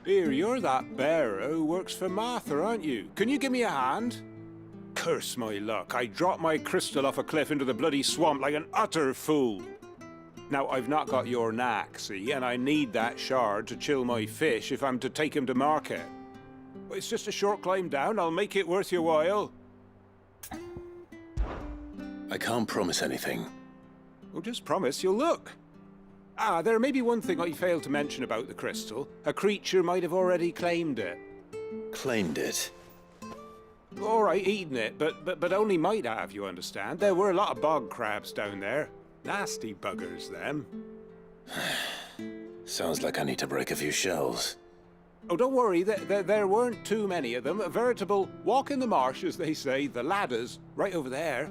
Here, you're that bearer who works for Martha, aren't you? Can you give me a hand? Curse my luck, I dropped my crystal off a cliff into the bloody swamp like an utter fool. Now, I've not got your knack, see, and I need that shard to chill my fish if I'm to take him to market. But it's just a short climb down, I'll make it worth your while. I can't promise anything. Well, just promise you'll look. Ah, there may be one thing I failed to mention about the crystal. A creature might have already claimed it. Claimed it? All right, eaten it, but only might have, you understand. There were a lot of bog crabs down there. Nasty buggers, them. Sounds like I need to break a few shells. Oh, don't worry, there weren't too many of them. A veritable walk in the marsh, as they say, the ladders, right over there.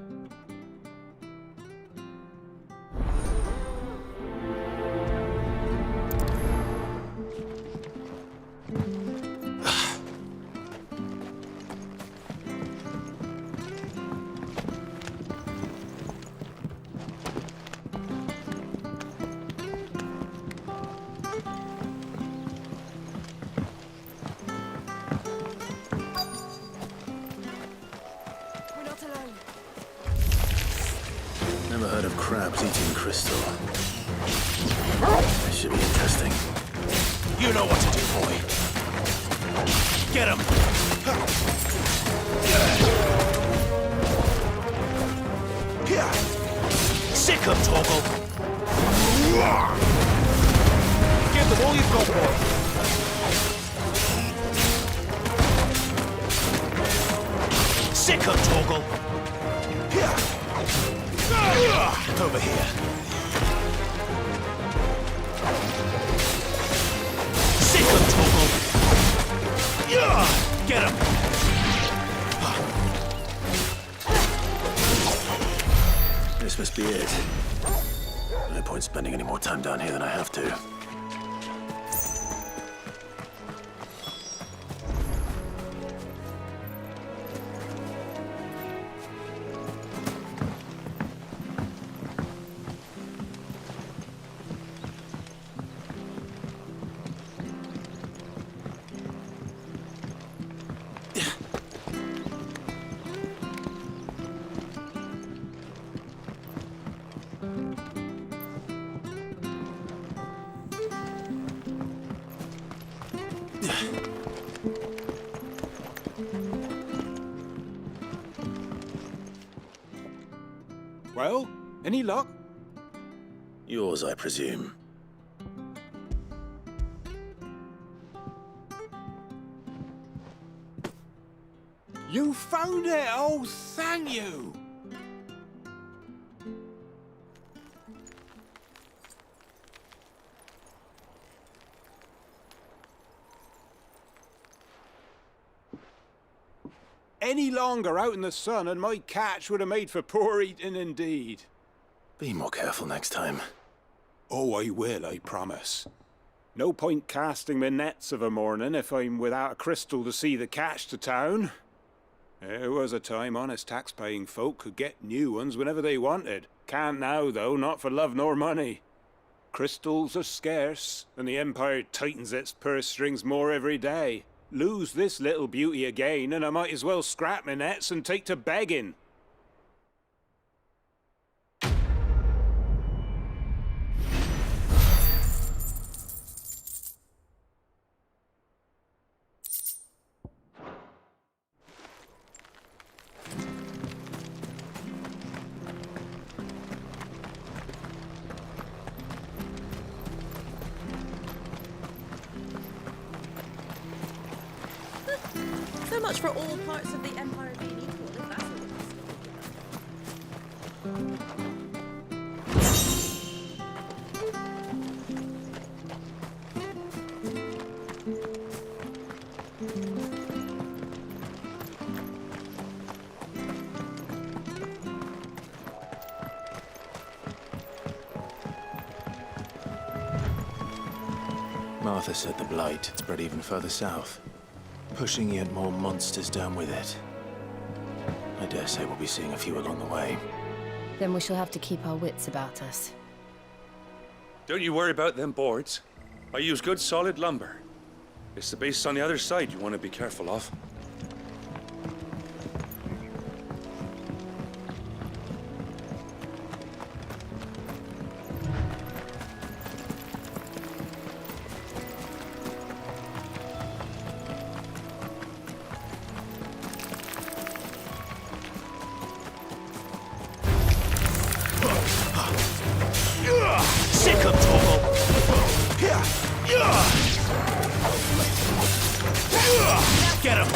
Never heard of crabs eating crystal. This should be interesting. You know what to do, boy. Get him! Sick him, Torgal! Give them all you've got, boy! Sick him, Torgal! Over here. Sick him, Torgal! Get him! This must be it. No point spending any more time down here than I have to. Well, any luck? Yours, I presume. You found it! Oh, thank you! Any longer out in the sun and my catch would have made for poor eating indeed. Be more careful next time. Oh, I will, I promise. No point casting my nets of a morning if I'm without a crystal to see the catch to town. There was a time honest tax-paying folk could get new ones whenever they wanted. Can't now, though, not for love nor money. Crystals are scarce, and the Empire tightens its purse strings more every day. Lose this little beauty again, and I might as well scrap my nets and take to begging. So much for all parts of the Empire being equal, if that's what Martha said the blight had spread even further south, pushing yet more monsters down with it. I dare say we'll be seeing a few along the way. Then we shall have to keep our wits about us. Don't you worry about them boards. I use good solid lumber. It's the base on the other side you want to be careful of. Sick of Toggle! Get him!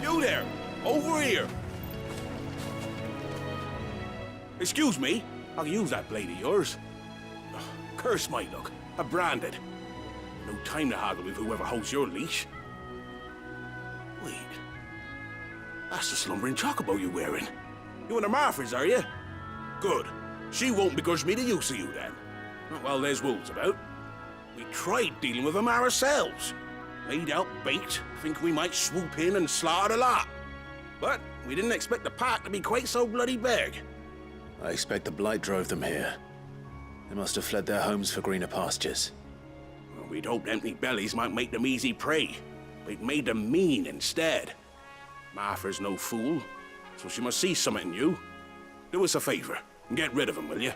You there! Over here! Excuse me, I'll use that blade of yours. Ugh, curse my luck, I'm branded. No time to haggle with whoever holds your leash. Wait, that's the slumbering chocobo you're wearing. You and the Marfors, are you? Good. She won't begrudge me the use of you then. Not while there's wolves about. We tried dealing with them ourselves. Laid out bait, think we might swoop in and slaughter the lot. But we didn't expect the pack to be quite so bloody big. I expect the blight drove them here. They must have fled their homes for greener pastures. Well, we'd hoped empty bellies might make them easy prey. We'd made them mean instead. Martha's no fool, so she must see something in you. Do us a favor and get rid of them, will you?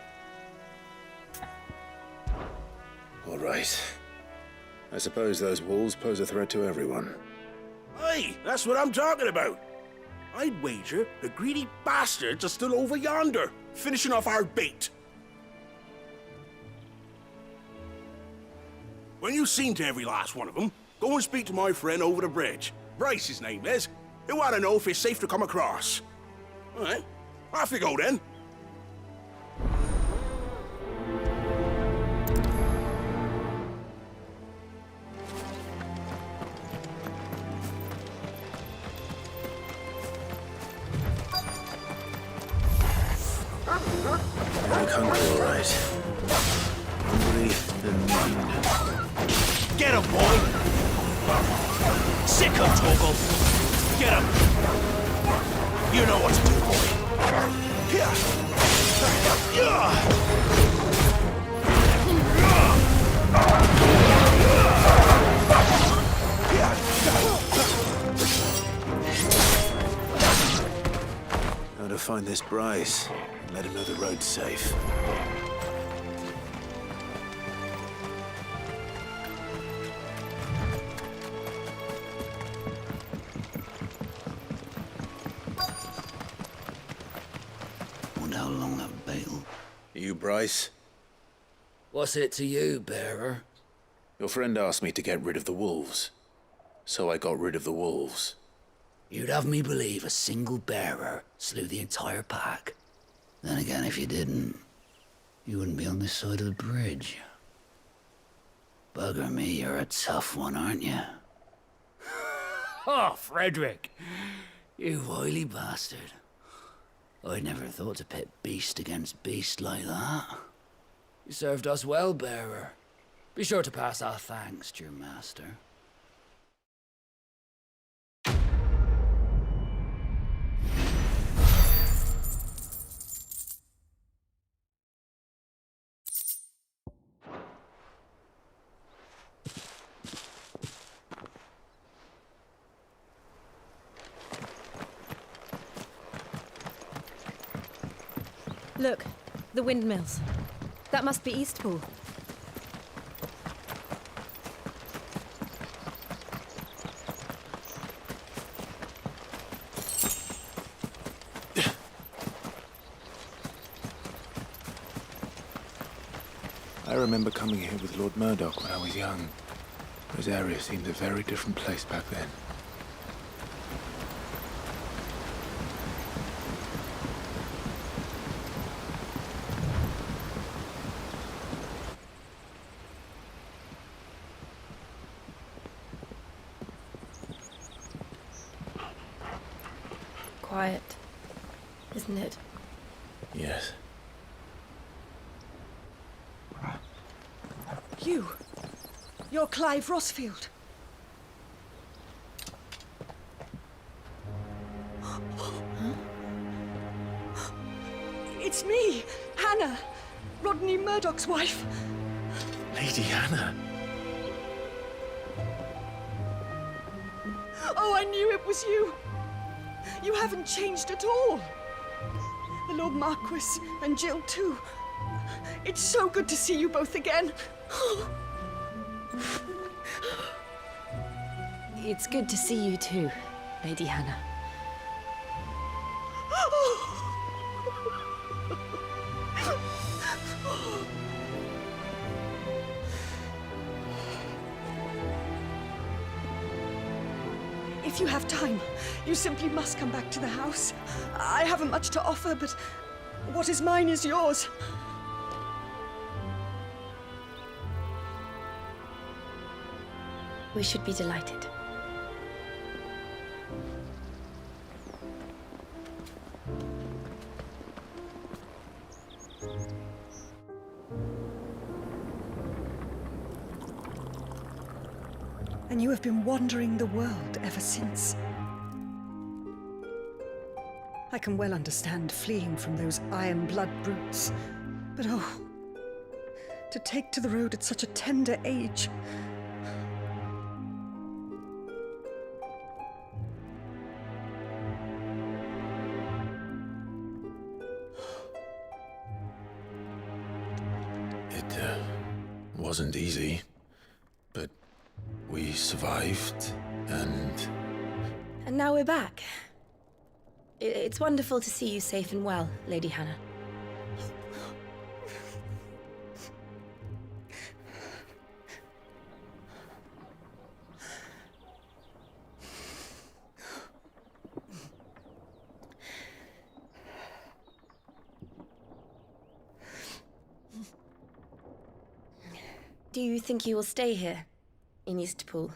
All right. I suppose those wolves pose a threat to everyone. Aye, that's what I'm talking about. I'd wager the greedy bastards are still over yonder, finishing off our bait. When you've seen to every last one of them, go and speak to my friend over the bridge. Bryce, his name is. He'll want to know if it's safe to come across. All right, off you go then. You look hungry, all right. Hungry and mean. Get him, boy! Sick of Toggle! Get him! You know what to do, boy! How to find this Bryce and let him know the road's safe. Wonder how long that bait'll... You, Bryce? What's it to you, bearer? Your friend asked me to get rid of the wolves. So I got rid of the wolves. You'd have me believe a single bearer slew the entire pack. Then again, if you didn't, you wouldn't be on this side of the bridge. Bugger me, you're a tough one, aren't you? Oh, Frederick! You wily bastard. I'd never thought to pit beast against beast like that. You served us well, bearer. Be sure to pass our thanks to your master. Look, the windmills. That must be Eastpool. I remember coming here with Lord Murdoch when I was young. This area seemed a very different place back then. quiet, isn't it? Yes. You're Clive Rossfield. It's me, Hannah, Rodney Murdoch's wife. Lady Hannah. Oh, I knew it was you. You haven't changed at all. The Lord Marquis and Jill too. It's so good to see you both again. It's good to see you too, Lady Hannah. If you have time, you simply must come back to the house. I haven't much to offer, but what is mine is yours. We should be delighted. And you have been wandering the world ever since. I can well understand fleeing from those iron blood brutes. But oh, to take to the road at such a tender age. It wasn't easy, but we survived, and now we're back. It's wonderful to see you safe and well, Lady Hannah. Do you think you will stay here, in Eastpool?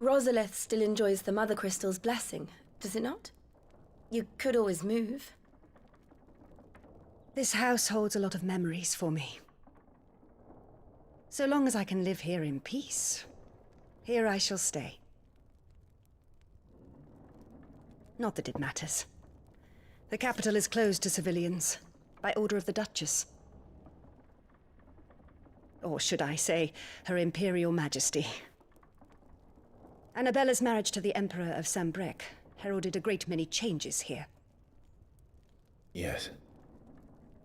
Rosalith still enjoys the Mother Crystal's blessing, does it not? You could always move. This house holds a lot of memories for me. So long as I can live here in peace, here I shall stay. Not that it matters. The capital is closed to civilians, by order of the Duchess. Or should I say, Her Imperial Majesty. Annabella's marriage to the Emperor of Sambrec heralded a great many changes here. yes,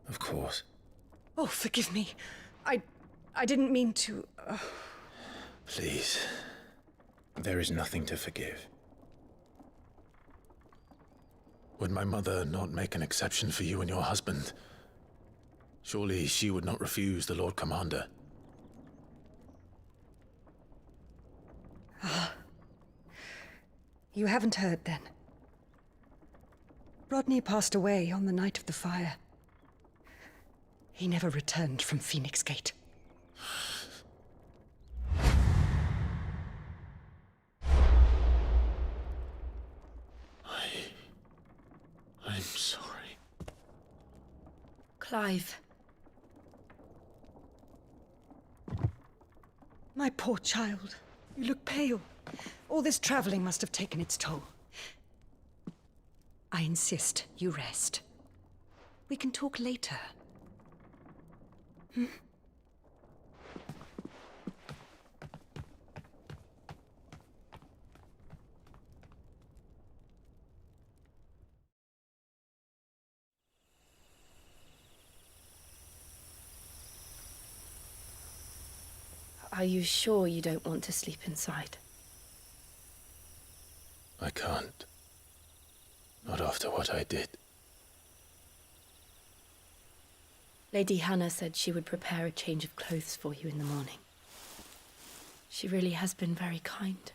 of course. Oh, forgive me. I didn't mean to... Please, there is nothing to forgive. Would my mother not make an exception for you and your husband? Surely she would not refuse the Lord Commander. You haven't heard, then. Rodney passed away on the night of the fire. He never returned from Phoenix Gate. I'm sorry. Clive. My poor child. You look pale. All this traveling must have taken its toll. I insist you rest. We can talk later. Are you sure you don't want to sleep inside? I can't. Not after what I did. Lady Hannah said she would prepare a change of clothes for you in the morning. She really has been very kind.